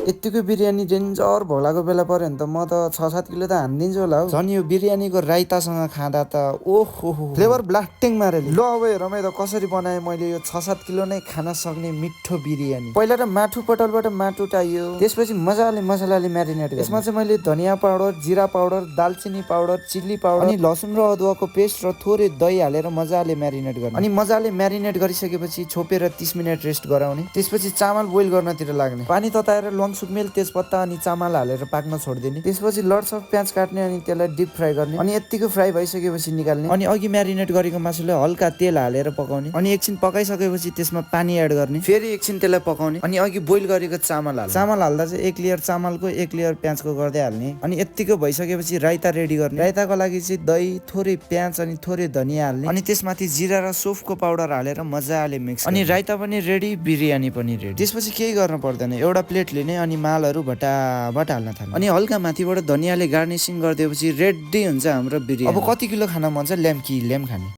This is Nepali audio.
यतिको बिरयानी डेन्जर भोलाको बेला पर्यो भने त म त 6-7 किलो त हानिदिन्छु होला हौ। झन् यो बिरयानीको राइतासँग खाँदा त ओहो फ्लेभर ब्लास्टिङ मारेले। ल अब हेरौँ है त कसरी बनाएँ मैले यो 6-7 किलो नै खान सक्ने मिठो बिरयानी। पहिला त माटु पटलबाट माटु टाइयो, त्यसपछि मजाले मसलाले म्यारिनेट गर्यो। यसमा चाहिँ मैले धनिया पाउडर, जिरा पाउडर, दालचिनी पाउडर, चिल्ली पाउडर अनि लसुन र अदुवाको पेस्ट र थोरै दही हालेर मजाले म्यारिनेट गर्ने। अनि मजाले म्यारिनेट गरिसकेपछि छोपेर 30 मिनेट रेस्ट गराउने। त्यसपछि चामल बोइल गर्नतिर लाग्ने। पानी तताएर ल्वाङ सुकमेल तेजपत्ता अनि चामल हालेर पाक्न छोड्दिने। त्यसपछि लट्स अफ प्याज काट्ने अनि त्यसलाई डिप फ्राई गर्ने। अनि यतिको फ्राई भइसकेपछि निकाल्ने। अनि अघि म्यारिनेट गरेको मासुलाई हल्का तेल हालेर पकाउने। अनि एकछिन पकाइसकेपछि त्यसमा पानी एड गर्ने। फेरि एकछिन त्यसलाई पकाउने। अनि अघि बोइल गरेको चामल हाल्ने। चामल हाल्दा चाहिँ 1 लेयर चामलको 1 लेयर प्याजको गर्दै हाल्ने। अनि यतिको भइसकेपछि राइता रेडी गर्ने। राइताको लागि चाहिँ दही, थोरै प्याज अनि थोरै धनिया हाल्ने। अनि त्यसमाथि जिरा र सौफको पाउडर हालेर मजाले मिक्स। अनि राइता पनि रेडी, बिरयानी पनि रेडी। त्यसपछि केही गर्न पर्दैन, एउटा प्लेट लिने अनि मालहरू भटाभट हाल्न थाल्ने। अनि हल्का माथिबाट धनियाले गार्निसिङ गरिदिएपछि रेडी हुन्छ हाम्रो बिरयानी। अब कति किलो खान मन छ ल्याम खाने।